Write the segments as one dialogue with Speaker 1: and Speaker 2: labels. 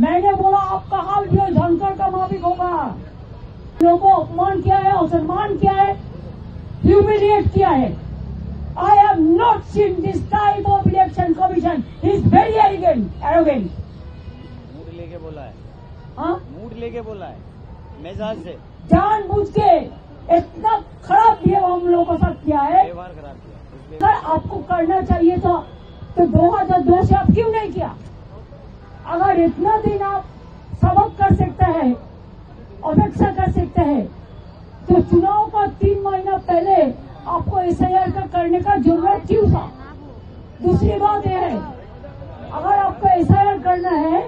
Speaker 1: मैंने बोला आपका हाल जो जानकर का माफिक होगा। लोगों को अपमान किया है, असम्मान किया है, ह्यूमिलिएट किया है। I have not seen this type of election commission. He is very arrogant.
Speaker 2: Mood लेके बोला है।
Speaker 1: हाँ?
Speaker 2: मूड लेके बोला है, मिजाज से
Speaker 1: जानबूझ के इतना खराब बिहेव हम लोगों के साथ किया है।
Speaker 2: व्यवहार खराब किया।
Speaker 1: अगर आपको करना चाहिए था तो 2002 से आप क्यों नहीं किया? अगर इतना दिन आप सबक कर सकते हैं, अपेक्षा कर सकते हैं, तो चुनाव का 3 महीना पहले आपको एसआईआर का करने का जरूरत क्यों था? दूसरी बात यह है, अगर आपको एसआईआर करना है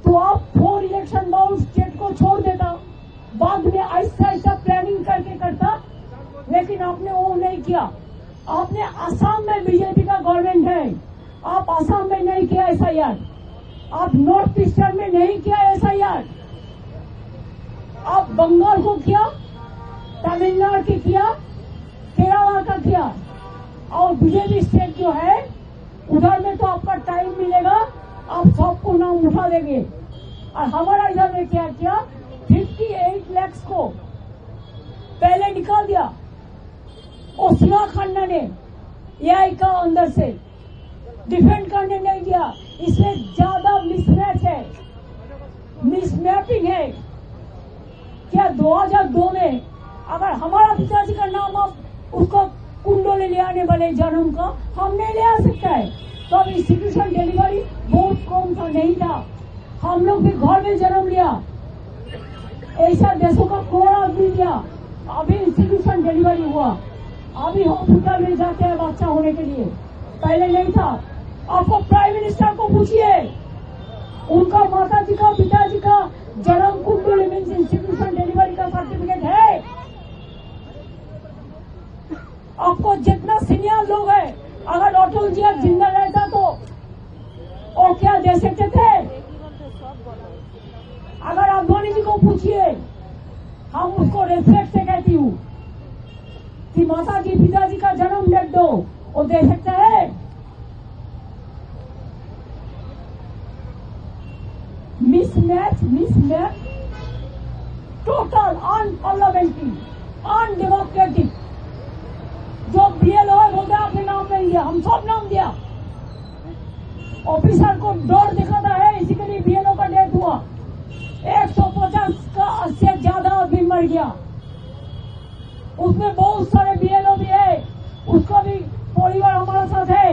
Speaker 1: तो आप 4 इलेक्शन बाउंड स्टेट को छोड़ देता, बाद में ऐसा ऐसा प्लानिंग करके करता, लेकिन आपने वो नहीं किया। आपने असम में बीजेपी का गवर्नमेंट है, आप असम में नहीं किया एसआईआर, आप नॉर्थ ईस्टर्न में नहीं किया एसआईआर, आप बंगाल को किया, तमिलनाडु की किया, केरला का किया, और बीजेपी स्टेट जो है उधर में तो आपका टाइम मिलेगा, आप सबको नाम उठा देंगे। और हमारा इधर में क्या किया, 58 लाख को पहले निकाल दिया ओसिया खन्ना ने, एआई का अंदर से डिफेंड करने नहीं दिया। इसमें ज्यादा मिसमैच है, मिसमैपिंग है। क्या 2002 में अगर हमारा पिताजी का नाम आप उसको कुंडोले ले आने वाले जन्म का हम नहीं ले आ सकता है, तो अब इंस्टीट्यूशन डिलीवरी बहुत कम था, नहीं था। हम लोग भी घर में जन्म लिया, ऐसा देशों का कोड़ा भी दिया, अभी इंस्टीट्यूशन डिलीवरी हुआ, अभी हॉस्पिटल में जाते हैं बच्चा होने के लिए, पहले नहीं था। आपको प्राइम मिनिस्टर को पूछिए, उनका माता जी का पिताजी का जन्म कुंडली मीन्स इंस्टीट्यूशन डिलीवरी का सर्टिफिकेट है। आपको जितना सीनियर लोग है, अगर अटल जी जिंदा रहता तो वो क्या दे सकते थे? अगर आप धोनी जी को पूछिए, हम उसको रेस्पेक्ट से कहती हूँ कि माता जी पिताजी का जन्म डेट दो, वो दे सकता है? Mismatch, total unparliamentary, undemocratic. जो बीएलओ है बोलते आपने नाम नहीं दिया, हम सब नाम दिया। ऑफिसर को डर दिखाता है, इसी के लिए बीएलओ का डेथ हुआ। 150 का से ज्यादा आदमी मर गया, उसमें बहुत सारे बीएलओ भी है, उसका भी परिवार हमारा साथ है।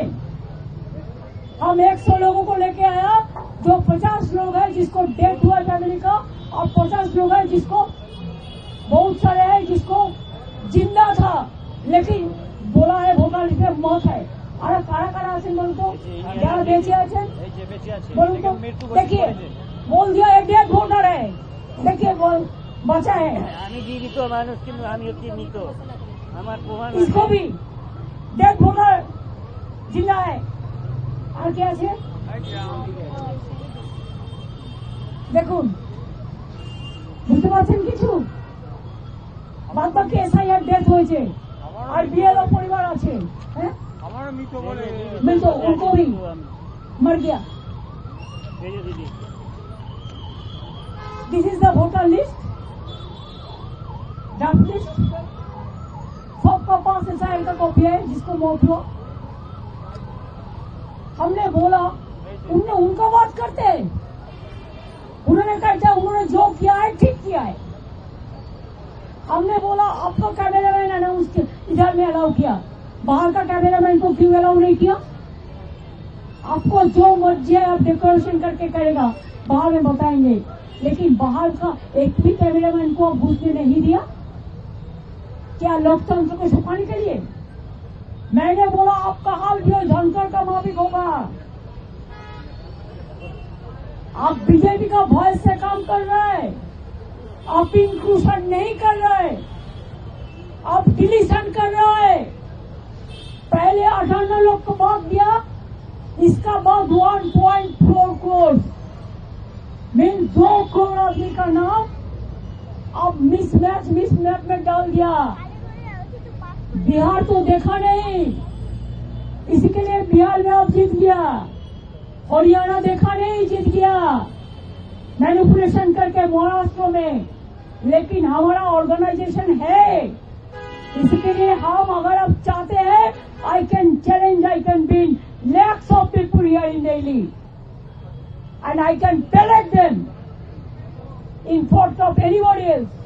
Speaker 1: हम 100 लोगों को लेके आया, जो 50 लोग हैं जिसको डेथ हुआ फैमिली का, और 50 लोग हैं जिसको, बहुत सारे हैं जिसको जिंदा था लेकिन बोला है भोटाल में मौत है। अरे कारा कारा आছেন বলুন তো, যারা বেঁচে আছেন বলুন তো, देखिए बोल दिया एक डेथ वोटर है, देखिए बचा है।
Speaker 2: আমি জীবিত মানুষ কিন্তু আমি হচ্ছি মৃত, আমার প্রমাণ
Speaker 1: इसको भी डेथ वोटर जिंदा है। আর কি আছে দেখুন, বুঝতে পারছেন কিছু? বাদ বাকি এসআইআর डेथ হয়েছে और बीएलओ परिवार আছে, हैं?
Speaker 2: हमारा मृत बोले
Speaker 1: मृत, उनको भी मर गया। This is the voter list, draft list, सबका पास एसआईआर का कॉपी है जिसको मौत हुआ। हमने बोला, उनने उनका बात करते हैं, उन्होंने कहते हैं उन्होंने जो किया है ठीक किया है। हमने बोला आपका कैमरामैन अनाउंस इधर में अलाउ किया, बाहर का कैमरामैन को क्यों अलाउ नहीं किया? आपको जो मर्जी है आप डेकोरेशन करके करेगा, बाहर में बताएंगे, लेकिन बाहर का एक भी कैमरामैन को आप घुसने नहीं दिया। क्या लोकतंत्र को छुपाने के लिए? मैंने बोला आपका हाल जो जानकर का माफिक होगा। आप बीजेपी का वॉइस से काम कर रहे हैं, आप इंक्लूशन नहीं कर रहे, आप डिलीशन कर रहे हैं। पहले 58 लोग को बात दिया, इसका बाद 1.4 करोड़ मीन 2 करोड़ आदमी का नाम अब मिसमैप में डाल दिया। बिहार तो देखा नहीं, इसी के लिए बिहार में अब जीत गया। हरियाणा देखा नहीं, जीत गया। मैनिपुलेशन करके महाराष्ट्र में, लेकिन हमारा ऑर्गेनाइजेशन है। इसके लिए हम अगर आप चाहते हैं, I can challenge, I can win lakhs of people here in Delhi, and I can pellet them in front of anybody else.